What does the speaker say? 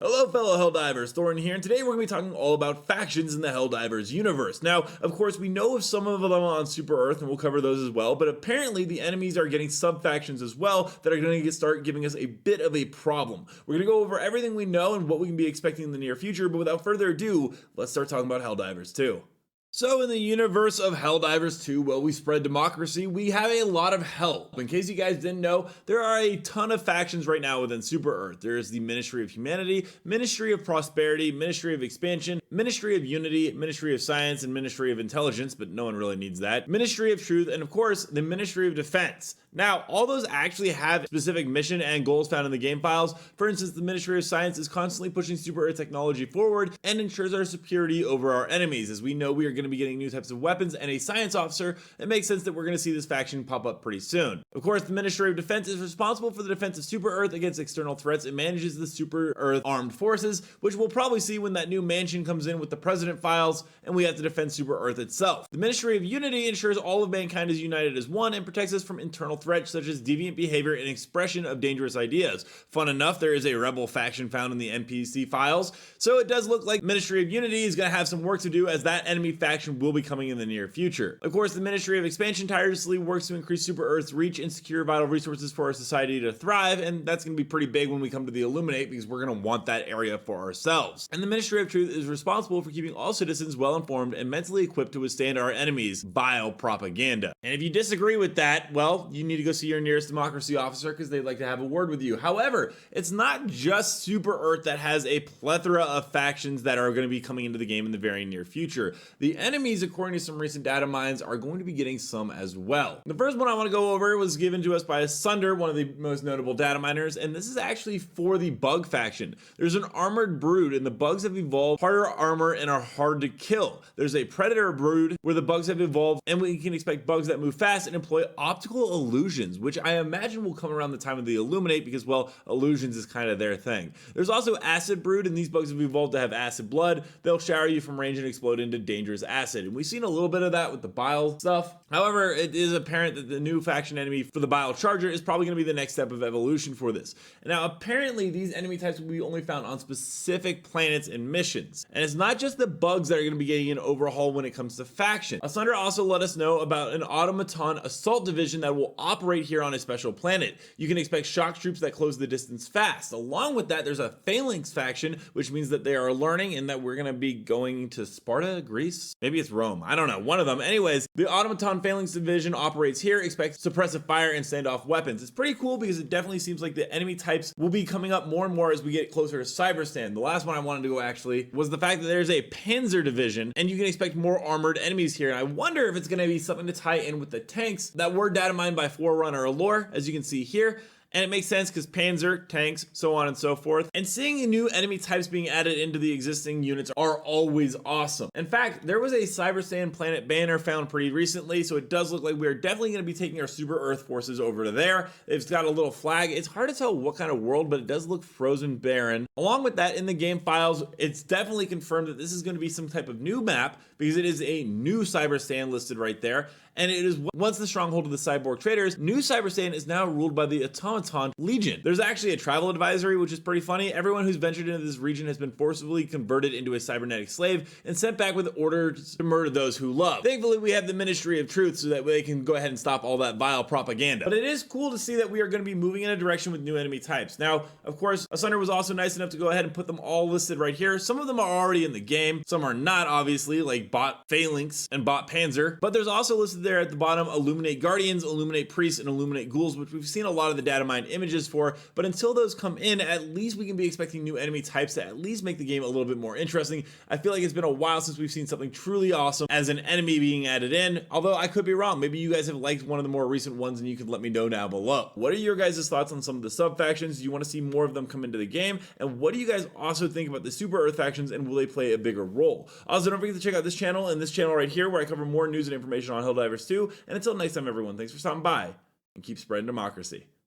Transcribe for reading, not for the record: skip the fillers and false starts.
Hello fellow Helldivers, Thorin here, and today we're going to be talking all about factions in the Helldivers universe. Now, of course, we know of some of them on Super Earth, and we'll cover those as well, but apparently the enemies are getting sub-factions as well that are going to start giving us a bit of a problem. We're going to go over everything we know and what we can be expecting in the near future, but without further ado, let's start talking about Helldivers 2. So in the universe of Helldivers 2, well, we spread democracy, we have a lot of help. In case you guys didn't know, there are a ton of factions right now within Super Earth. There is the Ministry of Humanity, Ministry of Prosperity, Ministry of Expansion, Ministry of Unity, Ministry of Science, and Ministry of Intelligence, but no one really needs that, Ministry of Truth, and of course, the Ministry of Defense. Now, all those actually have specific mission and goals found in the game files. For instance, the Ministry of Science is constantly pushing Super Earth technology forward and ensures our security over our enemies. As we know, we are going to be getting new types of weapons and a science officer. It makes sense that we're going to see this faction pop up pretty soon. Of course, the Ministry of Defense is responsible for the defense of Super Earth against external threats. It manages the Super Earth armed forces, which we'll probably see when that new mansion comes in with the President files and we have to defend Super Earth itself. The Ministry of Unity ensures all of mankind is united as one and protects us from internal threats such as deviant behavior and expression of dangerous ideas. Fun enough, there is a rebel faction found in the NPC files, so it does look like Ministry of Unity is going to have some work to do, as that enemy faction will be coming in the near future. Of course, the Ministry of Expansion tirelessly works to increase Super Earth's reach and secure vital resources for our society to thrive, and that's going to be pretty big when we come to the Illuminate, because we're going to want that area for ourselves. And the Ministry of Truth is responsible for keeping all citizens well informed and mentally equipped to withstand our enemies' vile propaganda. And if you disagree with that, well, you need to go see your nearest democracy officer, because they'd like to have a word with you. However, it's not just Super Earth that has a plethora of factions that are going to be coming into the game in the very near future. The enemies, according to some recent data mines, are going to be getting some as well. The first one I want to go over was given to us by Sunder, one of the most notable data miners, and this is actually for the bug faction. There's an armored brood, and the bugs have evolved harder armor and are hard to kill. There's a predator brood where the bugs have evolved, and we can expect bugs that move fast and employ optical illusions, which I imagine will come around the time of the Illuminate, because, well, illusions is kind of their thing. There's also acid brood, and these bugs have evolved to have acid blood. They'll shower you from range and explode into dangerous acid, and we've seen a little bit of that with the bile stuff. However, it is apparent that the new faction enemy for the bile charger is probably going to be the next step of evolution for this. And now, apparently, these enemy types will be only found on specific planets and missions. And it's not just the bugs that are going to be getting an overhaul when it comes to faction. Asunder also let us know about an automaton assault division that will operate here on a special planet. You can expect shock troops that close the distance fast. Along with that, there's a phalanx faction, which means that they are learning and that we're going to be going to Sparta, Greece? Maybe it's Rome. I don't know. One of them. Anyways, the automaton phalanx division operates here. Expect suppressive fire and standoff weapons. It's pretty cool because it definitely seems like the enemy types will be coming up more and more as we get closer to Cyberstan. The last one I wanted to go actually was the fact that there's a panzer division and you can expect more armored enemies here. And I wonder if it's going to be something to tie in with the tanks that were data mined by Forerunner Allure, as you can see here. And it makes sense because panzer, tanks, so on and so forth. And seeing new enemy types being added into the existing units are always awesome. In fact, there was a Cyberstan planet banner found pretty recently, so it does look like we're definitely going to be taking our Super Earth forces over to there. It's got a little flag. It's hard to tell what kind of world, but it does look frozen barren. Along with that, in the game files, it's definitely confirmed that this is going to be some type of new map, because it is a new Cyberstan listed right there. And it is once the stronghold of the cyborg traders, new Cyberstan is now ruled by the Automaton Legion. There's actually a travel advisory, which is pretty funny. Everyone who's ventured into this region has been forcibly converted into a cybernetic slave and sent back with orders to murder those who love. Thankfully, we have the Ministry of Truth so that they can go ahead and stop all that vile propaganda. But it is cool to see that we are going to be moving in a direction with new enemy types. Now, of course, Asunder was also nice enough to go ahead and put them all listed right here. Some of them are already in the game. Some are not, obviously, like Bot Phalanx and Bot Panzer. But there's also listed there at the bottom Illuminate Guardians, Illuminate Priests, and Illuminate Ghouls, which we've seen a lot of the data mined images for. But until those come in, at least we can be expecting new enemy types to at least make the game a little bit more interesting. I feel like it's been a while since we've seen something truly awesome as an enemy being added in, although I could be wrong. Maybe you guys have liked one of the more recent ones and you could let me know down below. What are your guys' thoughts on some of the sub factions? Do you want to see more of them come into the game? And what do you guys also think about the Super Earth factions, and will they play a bigger role? Also, don't forget to check out this channel and this channel right here, where I cover more news and information on Helldivers 2. And until next time, everyone, thanks for stopping by and keep spreading democracy.